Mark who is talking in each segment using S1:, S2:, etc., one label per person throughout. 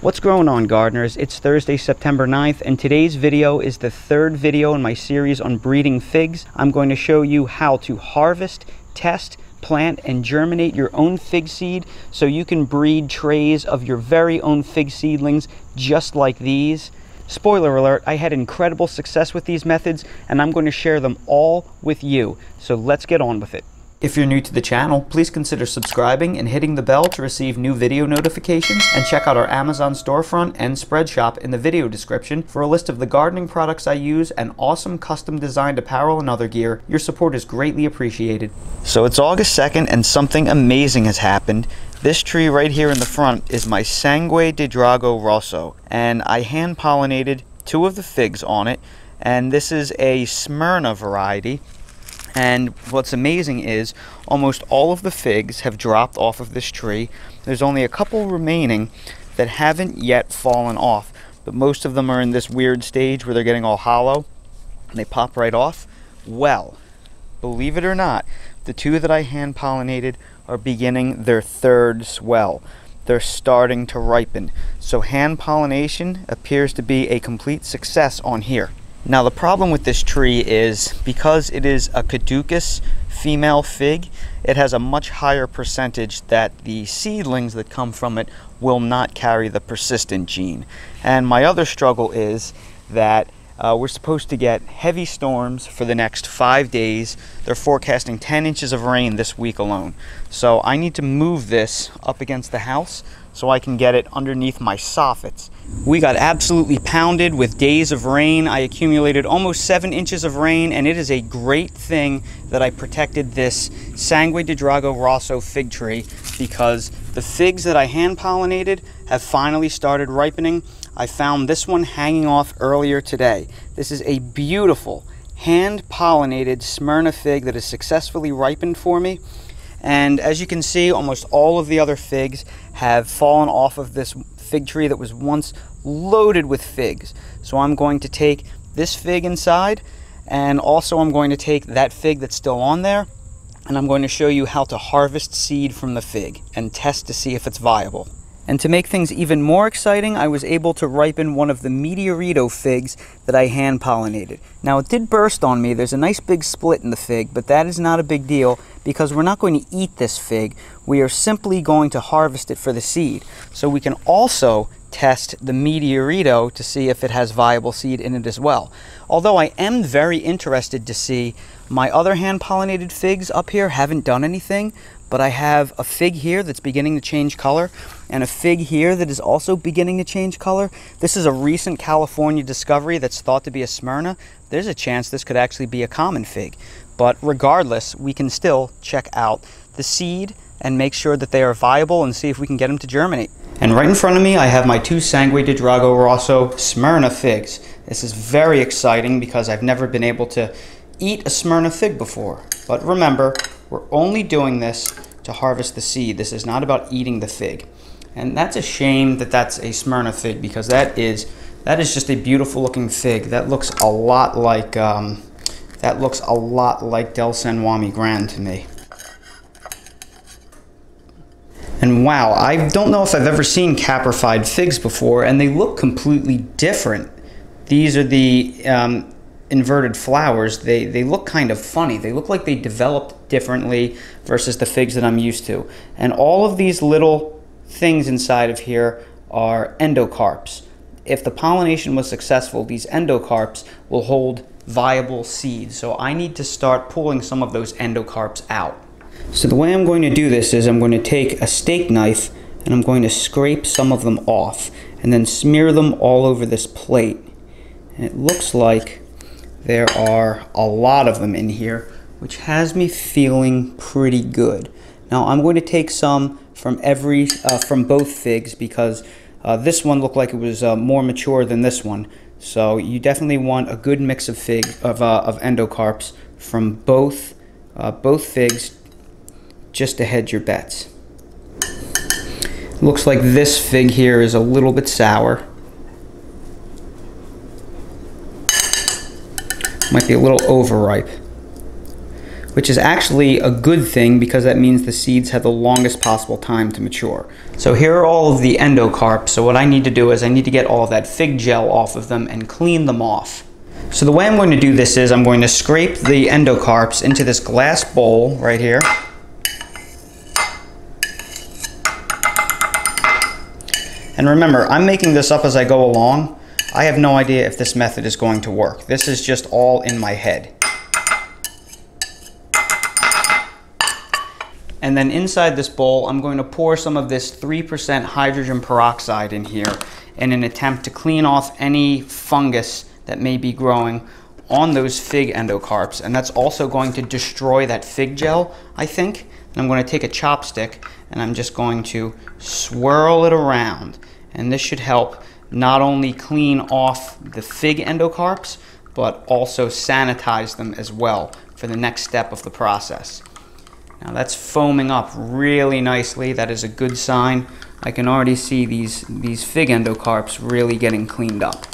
S1: What's going on, gardeners? It's Thursday, September 9th, and today's video is the third video in my series on breeding figs. I'm going to show you how to harvest, test, plant, and germinate your own fig seed so you can breed trays of your very own fig seedlings just like these. Spoiler alert, I had incredible success with these methods, and I'm going to share them all with you. So let's get on with it. If you're new to the channel, please consider subscribing and hitting the bell to receive new video notifications, and check out our Amazon storefront and spread shop in the video description for a list of the gardening products I use and awesome custom designed apparel and other gear. Your support is greatly appreciated. So it's August 2nd and something amazing has happened. This tree right here in the front is my Sangue di Drago Rosso, and I hand pollinated 2 of the figs on it, and this is a Smyrna variety. And what's amazing is almost all of the figs have dropped off of this tree. There's only a couple remaining that haven't yet fallen off, but most of them are in this weird stage where they're getting all hollow and they pop right off. Well, believe it or not, the 2 that I hand pollinated are beginning their 3rd swell. They're starting to ripen. So hand pollination appears to be a complete success on here. Now the problem with this tree is because it is a caducous female fig, it has a much higher percentage that the seedlings that come from it will not carry the persistent gene. And my other struggle is that we're supposed to get heavy storms for the next 5 days. They're forecasting 10 inches of rain this week alone. So I need to move this up against the house so I can get it underneath my soffits. We got absolutely pounded with days of rain. I accumulated almost 7 inches of rain, and it is a great thing that I protected this Sangue di Drago Rosso fig tree, because the figs that I hand pollinated have finally started ripening. I found this one hanging off earlier today. This is a beautiful hand pollinated Smyrna fig that has successfully ripened for me. And as you can see, almost all of the other figs have fallen off of this fig tree that was once loaded with figs. So I'm going to take this fig inside, and also I'm going to take that fig that's still on there, and I'm going to show you how to harvest seed from the fig and test to see if it's viable. And to make things even more exciting, I was able to ripen one of the Meteorito figs that I hand pollinated. Now it did burst on me. There's a nice big split in the fig, but that is not a big deal because we're not going to eat this fig. We are simply going to harvest it for the seed. So we can also test the Meteorito to see if it has viable seed in it as well. Although I am very interested to see, my other hand pollinated figs up here haven't done anything, but I have a fig here that's beginning to change color and a fig here that is also beginning to change color. This is a recent California discovery that's thought to be a Smyrna. There's a chance this could actually be a common fig. But regardless, we can still check out the seed and make sure that they are viable and see if we can get them to germinate. And right in front of me, I have my 2 Sangue di Drago Rosso Smyrna figs. This is very exciting because I've never been able to eat a Smyrna fig before. But remember, we're only doing this to harvest the seed. This is not about eating the fig. And that's a shame that that's a Smyrna fig, because that is just a beautiful looking fig. That looks a lot like Del San Juan Grand to me. And wow, I don't know if I've ever seen caprified figs before, and they look completely different. These are the inverted flowers. They look kind of funny. They look like they developed differently versus the figs that I'm used to. And all of these little things inside of here are endocarps. If the pollination was successful, these endocarps will hold viable seeds. So I need to start pulling some of those endocarps out. So the way I'm going to do this is I'm going to take a steak knife and I'm going to scrape some of them off and then smear them all over this plate. And it looks like there are a lot of them in here, which has me feeling pretty good. Now I'm going to take some from both figs, because this one looked like it was more mature than this one. So you definitely want a good mix of endocarps from both figs, just to hedge your bets. Looks like this fig here is a little bit sour. Might be a little overripe. which is actually a good thing because that means the seeds have the longest possible time to mature. So here are all of the endocarps. So what I need to do is I need to get all of that fig gel off of them and clean them off. So the way I'm going to do this is I'm going to scrape the endocarps into this glass bowl right here. And remember, I'm making this up as I go along. I have no idea if this method is going to work. This is just all in my head. And then inside this bowl, I'm going to pour some of this 3% hydrogen peroxide in here in an attempt to clean off any fungus that may be growing on those fig endocarps. And that's also going to destroy that fig gel, I think. And I'm going to take a chopstick and I'm just going to swirl it around. And this should help not only clean off the fig endocarps, but also sanitize them as well for the next step of the process. Now that's foaming up really nicely. That is a good sign. I can already see these fig endocarps really getting cleaned up.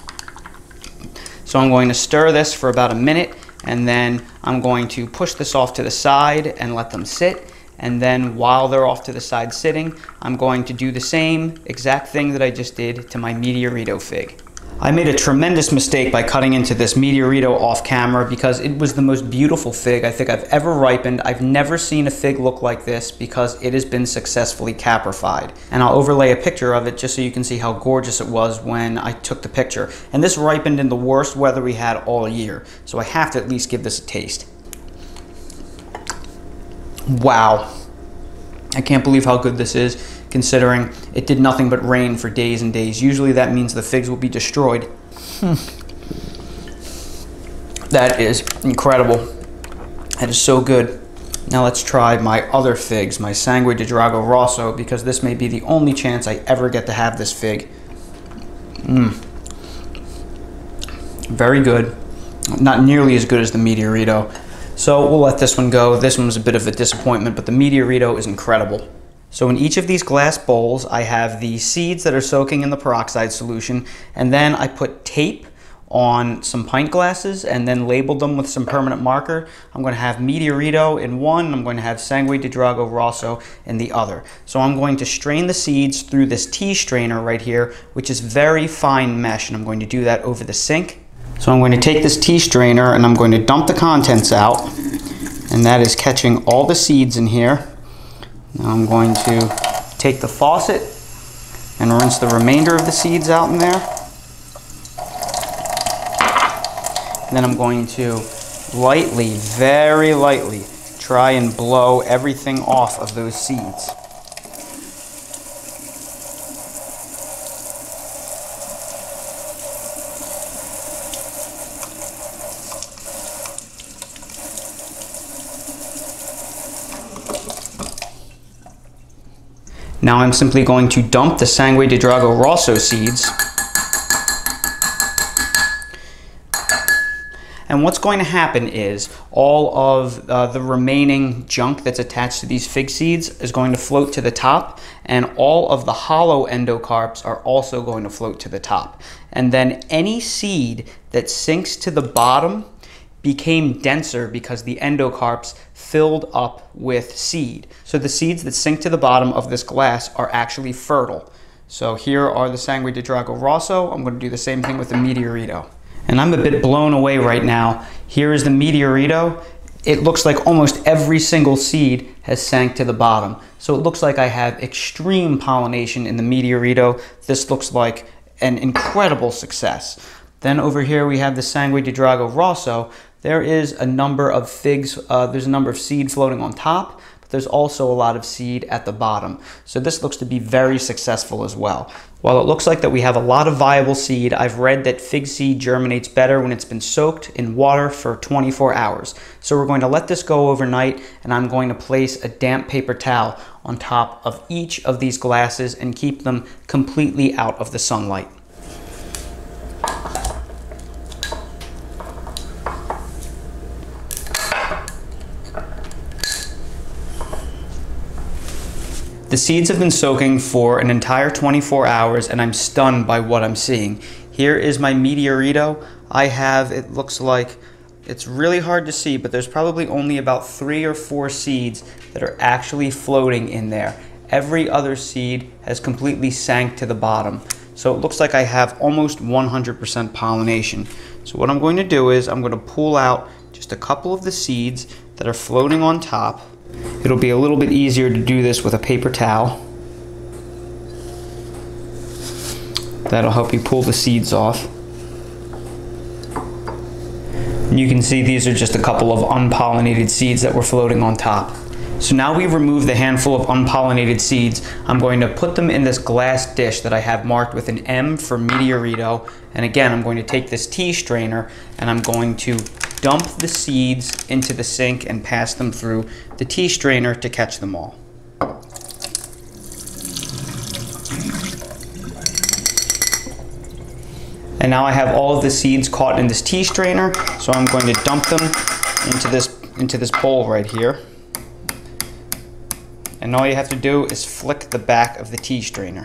S1: So I'm going to stir this for about a minute, and then I'm going to push this off to the side and let them sit. And then while they're off to the side sitting, I'm going to do the same exact thing that I just did to my Meteorito fig. I made a tremendous mistake by cutting into this Meteorito off camera because it was the most beautiful fig I think I've ever ripened. I've never seen a fig look like this because it has been successfully caprified. And I'll overlay a picture of it just so you can see how gorgeous it was when I took the picture. And this ripened in the worst weather we had all year. So I have to at least give this a taste. Wow. I can't believe how good this is, considering it did nothing but rain for days and days. Usually that means the figs will be destroyed. That is incredible. That is so good. Now let's try my other figs, my Sangue de Drago Rosso, because this may be the only chance I ever get to have this fig. Very good. Not nearly as good as the Meteorito. So we'll let this one go. This one was a bit of a disappointment, but the Meteorito is incredible. So in each of these glass bowls, I have the seeds that are soaking in the peroxide solution, and then I put tape on some pint glasses and then labeled them with some permanent marker. I'm going to have Meteorito in one, I'm going to have Sangue de Drago Rosso in the other. So I'm going to strain the seeds through this tea strainer right here, which is very fine mesh, and I'm going to do that over the sink. So I'm going to take this tea strainer and I'm going to dump the contents out, and that is catching all the seeds in here. Now I'm going to take the faucet and rinse the remainder of the seeds out in there. And then I'm going to lightly, very lightly, try and blow everything off of those seeds. Now I'm simply going to dump the Sangue de Drago Rosso seeds. And what's going to happen is all of the remaining junk that's attached to these fig seeds is going to float to the top, and all of the hollow endocarps are also going to float to the top. And then any seed that sinks to the bottom became denser because the endocarps filled up with seed. So the seeds that sink to the bottom of this glass are actually fertile. So here are the Sangue de Drago Rosso. I'm going to do the same thing with the Meteorito. And I'm a bit blown away right now. Here is the Meteorito. It looks like almost every single seed has sank to the bottom. So it looks like I have extreme pollination in the Meteorito. This looks like an incredible success. Then over here we have the Sangue de Drago Rosso. There is a number of figs, there's a number of seed floating on top, but there's also a lot of seed at the bottom. So this looks to be very successful as well. While it looks like that we have a lot of viable seed, I've read that fig seed germinates better when it's been soaked in water for 24 hours. So we're going to let this go overnight, and I'm going to place a damp paper towel on top of each of these glasses and keep them completely out of the sunlight. The seeds have been soaking for an entire 24 hours, and I'm stunned by what I'm seeing. Here is my Meteorito. I have, it looks like, It's really hard to see, but there's probably only about 3 or 4 seeds that are actually floating in there. Every other seed has completely sank to the bottom. So it looks like I have almost 100% pollination. So what I'm going to do is I'm going to pull out just a couple of the seeds that are floating on top. It'll be a little bit easier to do this with a paper towel. That'll help you pull the seeds off. And you can see these are just a couple of unpollinated seeds that were floating on top. So now we've removed the handful of unpollinated seeds. I'm going to put them in this glass dish that I have marked with an M for Meteorito. And again, I'm going to take this tea strainer and I'm going to dump the seeds into the sink and pass them through the tea strainer to catch them all. And now I have all of the seeds caught in this tea strainer, so I'm going to dump them into this bowl right here. And all you have to do is flick the back of the tea strainer.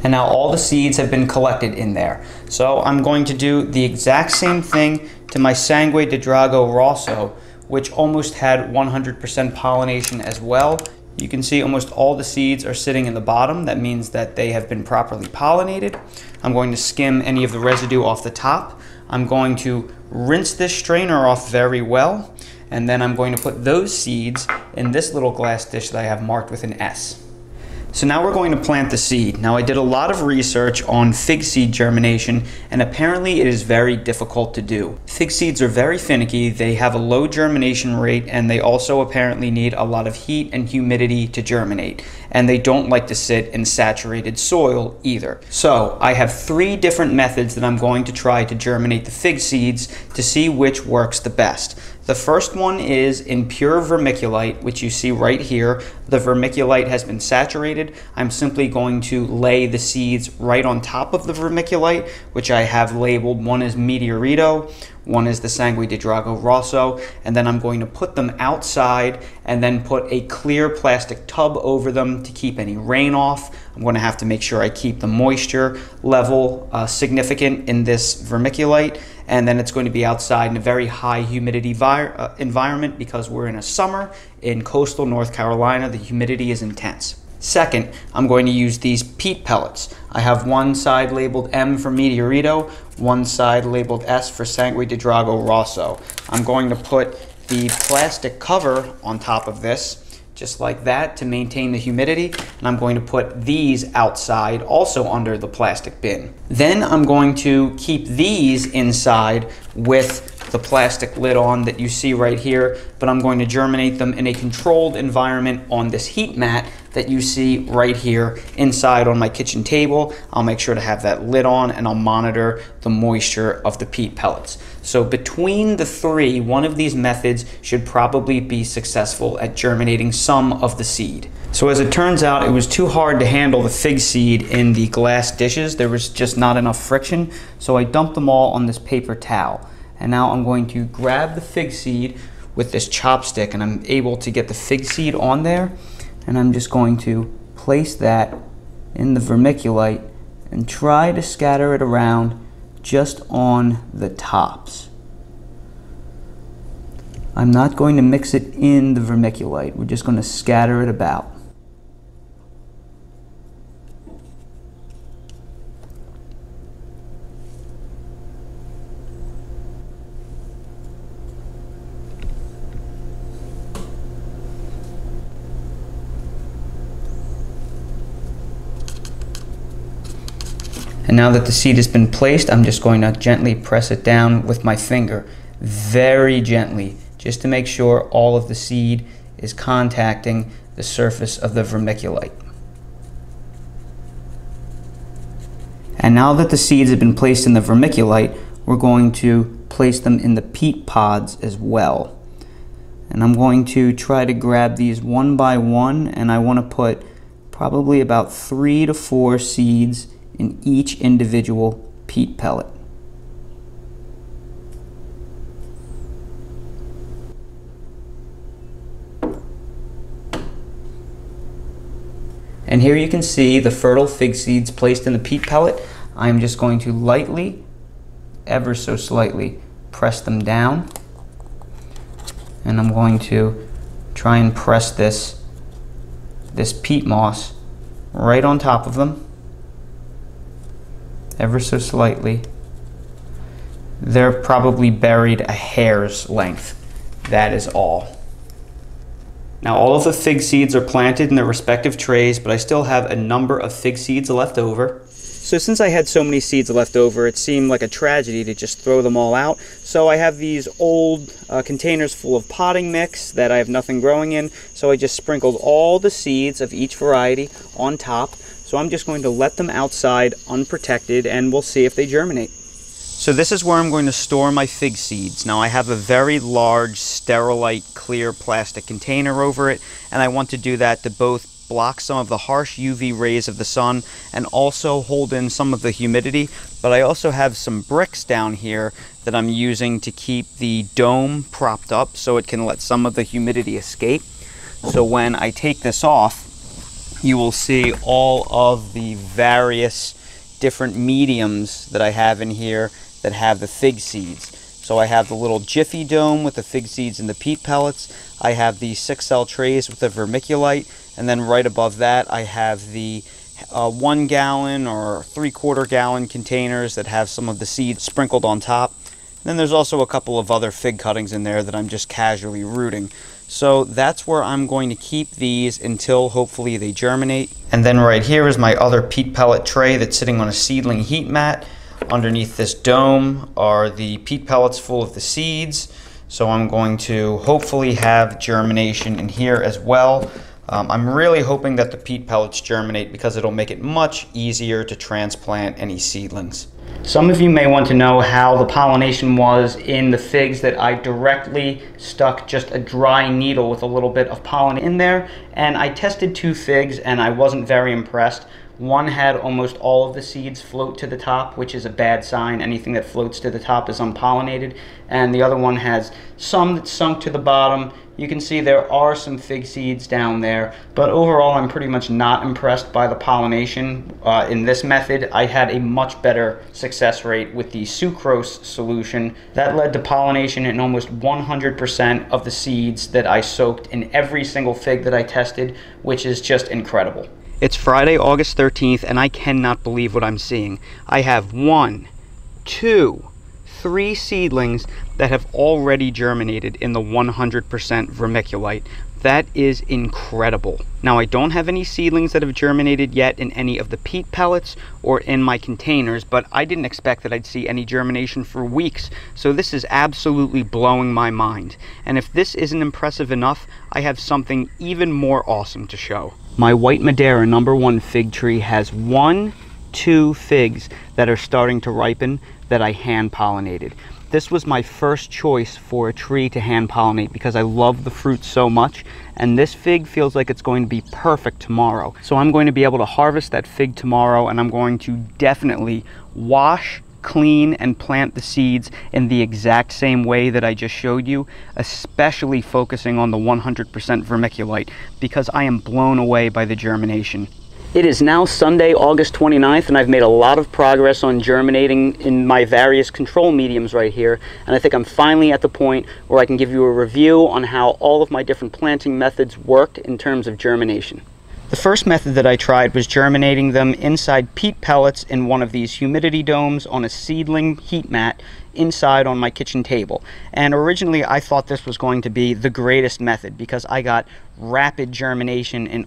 S1: And now all the seeds have been collected in there. So I'm going to do the exact same thing to my Sangue di Drago Rosso, which almost had 100% pollination as well. You can see almost all the seeds are sitting in the bottom. That means that they have been properly pollinated. I'm going to skim any of the residue off the top. I'm going to rinse this strainer off very well. And then I'm going to put those seeds in this little glass dish that I have marked with an S. So now we're going to plant the seed. Now I did a lot of research on fig seed germination, and apparently it is very difficult to do. Fig seeds are very finicky, they have a low germination rate, and they also apparently need a lot of heat and humidity to germinate. And they don't like to sit in saturated soil either. So I have 3 different methods that I'm going to try to germinate the fig seeds to see which works the best. The first one is in pure vermiculite, which you see right here. The vermiculite has been saturated. I'm simply going to lay the seeds right on top of the vermiculite, which I have labeled. One is Meteorito, one is the Sangue di Drago Rosso, and then I'm going to put them outside and then put a clear plastic tub over them to keep any rain off. I'm going to have to make sure I keep the moisture level significant in this vermiculite. And then it's going to be outside in a very high humidity environment because we're in a summer in coastal North Carolina. The humidity is intense. Second, I'm going to use these peat pellets. I have one side labeled M for Meteorito, one side labeled S for Sangue di Drago Rosso. I'm going to put the plastic cover on top of this, just like that, to maintain the humidity, and I'm going to put these outside also under the plastic bin. Then I'm going to keep these inside with the plastic lid on that you see right here, but I'm going to germinate them in a controlled environment on this heat mat that you see right here inside on my kitchen table. I'll make sure to have that lid on and I'll monitor the moisture of the peat pellets. So between the 3, one of these methods should probably be successful at germinating some of the seed. So as it turns out, it was too hard to handle the fig seed in the glass dishes. There was just not enough friction, so I dumped them all on this paper towel. And now I'm going to grab the fig seed with this chopstick, and I'm able to get the fig seed on there, and I'm just going to place that in the vermiculite and try to scatter it around just on the tops. I'm not going to mix it in the vermiculite. We're just going to scatter it about. And now that the seed has been placed, I'm just going to gently press it down with my finger, very gently, just to make sure all of the seed is contacting the surface of the vermiculite. And now that the seeds have been placed in the vermiculite, we're going to place them in the peat pods as well. And I'm going to try to grab these one by one, and I want to put probably about 3 to 4 seeds in each individual peat pellet. And here you can see the fertile fig seeds placed in the peat pellet. I'm just going to lightly, ever so slightly, press them down. And I'm going to try and press this peat moss right on top of them, ever so slightly. They're probably buried a hair's length. That is all. Now all of the fig seeds are planted in their respective trays, but I still have a number of fig seeds left over. So since I had so many seeds left over, it seemed like a tragedy to just throw them all out. So I have these old containers full of potting mix that I have nothing growing in. So I just sprinkled all the seeds of each variety on top. So I'm just going to let them outside unprotected and we'll see if they germinate. So this is where I'm going to store my fig seeds. Now I have a very large Sterilite clear plastic container over it, and I want to do that to both block some of the harsh UV rays of the sun and also hold in some of the humidity. But I also have some bricks down here that I'm using to keep the dome propped up so it can let some of the humidity escape. So when I take this off, you will see all of the various different mediums that I have in here that have the fig seeds. So I have the little Jiffy dome with the fig seeds and the peat pellets. I have the 6L trays with the vermiculite, and then right above that I have the 1 gallon or 3/4 gallon containers that have some of the seeds sprinkled on top. And then there's also a couple of other fig cuttings in there that I'm just casually rooting. So that's where I'm going to keep these until hopefully they germinate. And then right here is my other peat pellet tray that's sitting on a seedling heat mat. Underneath this dome are the peat pellets full of the seeds. So I'm going to hopefully have germination in here as well. I'm really hoping that the peat pellets germinate because it'll make it much easier to transplant any seedlings. Some of you may want to know how the pollination was in the figs that I directly stuck just a dry needle with a little bit of pollen in there. And I tested 2 figs and I wasn't very impressed. One had almost all of the seeds float to the top, which is a bad sign. Anything that floats to the top is unpollinated. And the other one has some that sunk to the bottom. You can see there are some fig seeds down there, but overall I'm pretty much not impressed by the pollination in this method. I had a much better success rate with the sucrose solution. That led to pollination in almost 100% of the seeds that I soaked in every single fig that I tested, which is just incredible. It's Friday, August 13th, and I cannot believe what I'm seeing. I have 1, 2, 3 seedlings that have already germinated in the 100% vermiculite. That is incredible. Now I don't have any seedlings that have germinated yet in any of the peat pellets or in my containers, but I didn't expect that I'd see any germination for weeks. So this is absolutely blowing my mind. And if this isn't impressive enough, I have something even more awesome to show. My white Madeira #1 fig tree has 1, 2 figs that are starting to ripen that I hand pollinated. This was my first choice for a tree to hand pollinate because I love the fruit so much, and this fig feels like it's going to be perfect tomorrow. So I'm going to be able to harvest that fig tomorrow, and I'm going to definitely wash, clean, and plant the seeds in the exact same way that I just showed you, especially focusing on the 100% vermiculite because I am blown away by the germination. It is now Sunday, August 29th, and I've made a lot of progress on germinating in my various control mediums right here, and I think I'm finally at the point where I can give you a review on how all of my different planting methods work in terms of germination. The first method that I tried was germinating them inside peat pellets in one of these humidity domes on a seedling heat mat inside on my kitchen table. And originally I thought this was going to be the greatest method because I got rapid germination in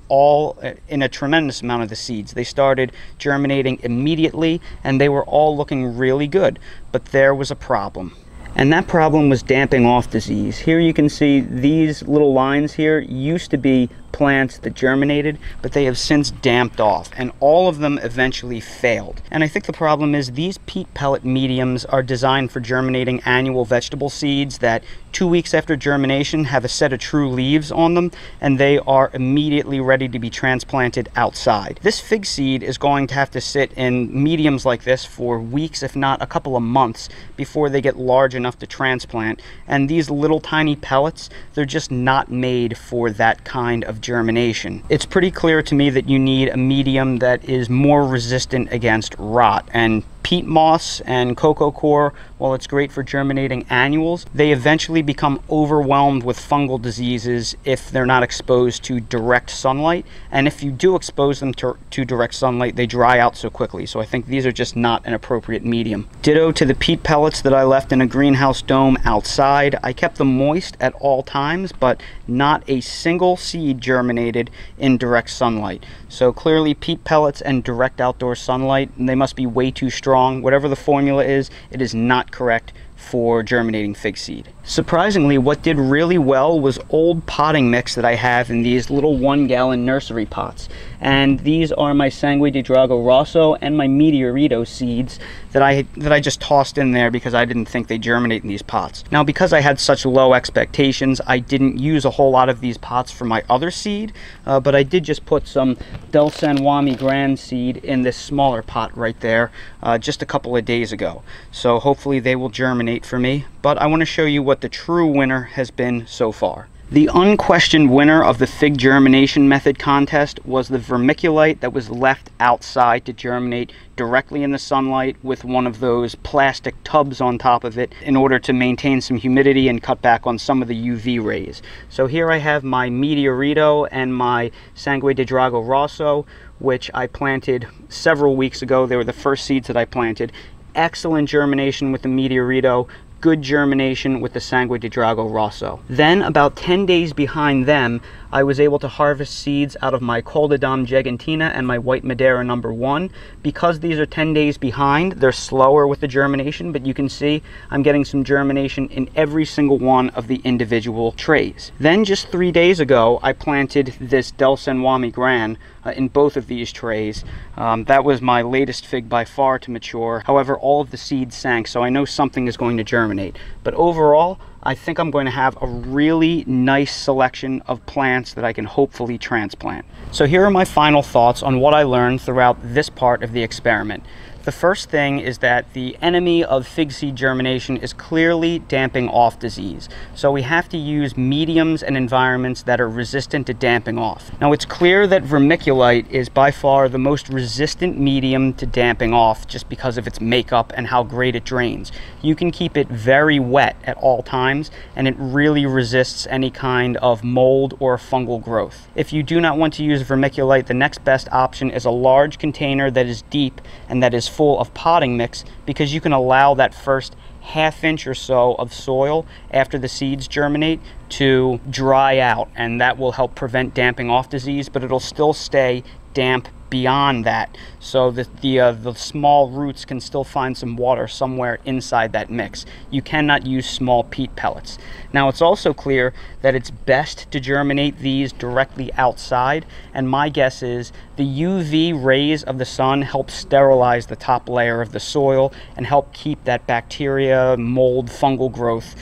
S1: a tremendous amount of the seeds. They started germinating immediately and they were all looking really good, but there was a problem. And that problem was damping off disease. Here you can see these little lines here used to be plants that germinated, but they have since damped off, and all of them eventually failed. And I think the problem is these peat pellet mediums are designed for germinating annual vegetable seeds that 2 weeks after germination have a set of true leaves on them, and they are immediately ready to be transplanted outside. This fig seed is going to have to sit in mediums like this for weeks, if not a couple of months, before they get large enough to transplant. And these little tiny pellets, they're just not made for that kind of germination. It's pretty clear to me that you need a medium that is more resistant against rot, and peat moss and cocoa coir, while it's great for germinating annuals, they eventually become overwhelmed with fungal diseases if they're not exposed to direct sunlight. And if you do expose them to direct sunlight, they dry out so quickly. So I think these are just not an appropriate medium. Ditto to the peat pellets that I left in a greenhouse dome outside. I kept them moist at all times, but not a single seed germinated in direct sunlight. So clearly peat pellets and direct outdoor sunlight, they must be way too strong. Whatever the formula is, it is not correct for germinating fig seed. Surprisingly, what did really well was old potting mix that I have in these little 1-gallon nursery pots. And these are my Sangue di Drago Rosso and my Meteorito seeds that I just tossed in there because I didn't think they germinate in these pots. Now, because I had such low expectations, I didn't use a whole lot of these pots for my other seed, but I did just put some Del San Juan Grand seed in this smaller pot right there just a couple of days ago. So hopefully they will germinate for me, but I want to show you what the true winner has been so far. The unquestioned winner of the fig germination method contest was the vermiculite that was left outside to germinate directly in the sunlight with one of those plastic tubs on top of it in order to maintain some humidity and cut back on some of the UV rays. So here I have my Meteorito and my Sangue di Drago Rosso, which I planted several weeks ago. They were the first seeds that I planted. Excellent germination with the Meteorito, good germination with the Sangue di Drago Rosso. Then, about 10 days behind them, I was able to harvest seeds out of my Col de Dame Gigantina and my White Madeira #1. Because these are 10 days behind, they're slower with the germination, but you can see I'm getting some germination in every single one of the individual trays. Then, just 3 days ago, I planted this Del San Juan Gran in both of these trays. That was my latest fig by far to mature. However, all of the seeds sank, so I know something is going to germinate. But overall, I think I'm going to have a really nice selection of plants that I can hopefully transplant. So here are my final thoughts on what I learned throughout this part of the experiment. The first thing is that the enemy of fig seed germination is clearly damping off disease. So we have to use mediums and environments that are resistant to damping off. Now, it's clear that vermiculite is by far the most resistant medium to damping off just because of its makeup and how great it drains. You can keep it very wet at all times and it really resists any kind of mold or fungal growth. If you do not want to use vermiculite, the next best option is a large container that is deep and that is full of potting mix, because you can allow that first ½ inch or so of soil after the seeds germinate to dry out, and that will help prevent damping off disease, but it'll still stay damp beyond that, so that the small roots can still find some water somewhere inside that mix. You cannot use small peat pellets. Now, it's also clear that it's best to germinate these directly outside, and my guess is the UV rays of the sun help sterilize the top layer of the soil and help keep that bacteria, mold, fungal growth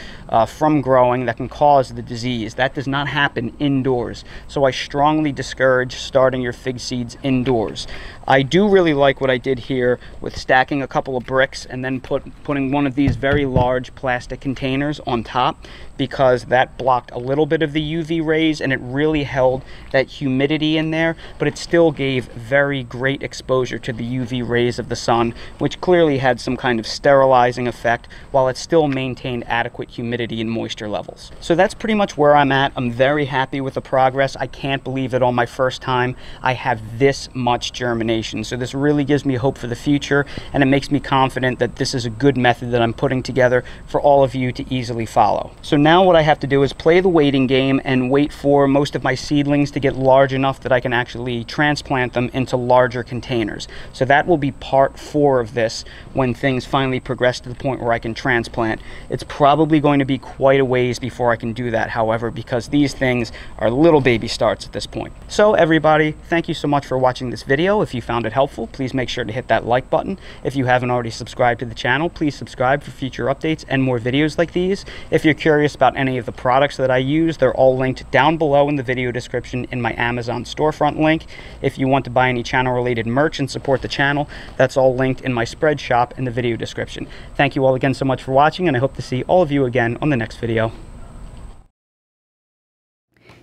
S1: from growing that can cause the disease. That does not happen indoors, so I strongly discourage starting your fig seeds indoors. I do really like what I did here with stacking a couple of bricks and then putting one of these very large plastic containers on top, because that blocked a little bit of the UV rays and it really held that humidity in there, but it still gave very great exposure to the UV rays of the sun, which clearly had some kind of sterilizing effect while it still maintained adequate humidity and moisture levels. So that's pretty much where I'm at. I'm very happy with the progress. I can't believe that on my first time I have this much germination. So this really gives me hope for the future, and it makes me confident that this is a good method that I'm putting together for all of you to easily follow. So now what I have to do is play the waiting game and wait for most of my seedlings to get large enough that I can actually transplant them into larger containers. So that will be part 4 of this when things finally progress to the point where I can transplant. It's probably going to be quite a ways before I can do that, however, because these things are little baby starts at this point. So everybody, thank you so much for watching this video. If you found it helpful, please make sure to hit that like button. If you haven't already subscribed to the channel, please subscribe for future updates and more videos like these. If you're curious about any of the products that I use, they're all linked down below in the video description in my Amazon storefront link. If you want to buy any channel related merch and support the channel, that's all linked in my spread shop in the video description. Thank you all again so much for watching, and I hope to see all of you again on the next video.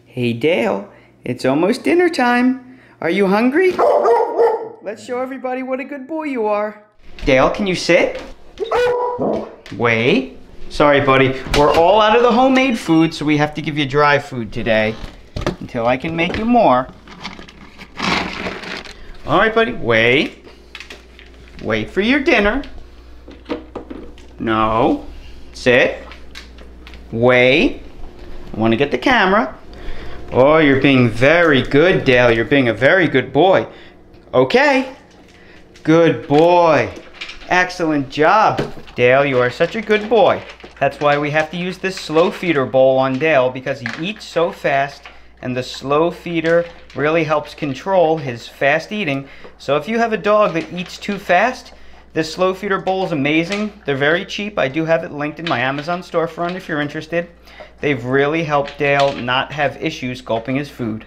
S1: Hey Dale, it's almost dinner time. Are you hungry? Let's show everybody what a good boy you are. Dale, can you sit? Wait. Sorry, buddy. We're all out of the homemade food, so we have to give you dry food today until I can make you more. All right, buddy. Wait. Wait for your dinner. No. Sit. Wait. I want to get the camera. Oh, you're being very good, Dale. You're being a very good boy. Okay. Good boy. Excellent job. Dale, you are such a good boy. That's why we have to use this slow feeder bowl on Dale, because he eats so fast, and the slow feeder really helps control his fast eating. So if you have a dog that eats too fast, this slow feeder bowl is amazing. They're very cheap. I do have it linked in my Amazon storefront if you're interested. They've really helped Dale not have issues gulping his food.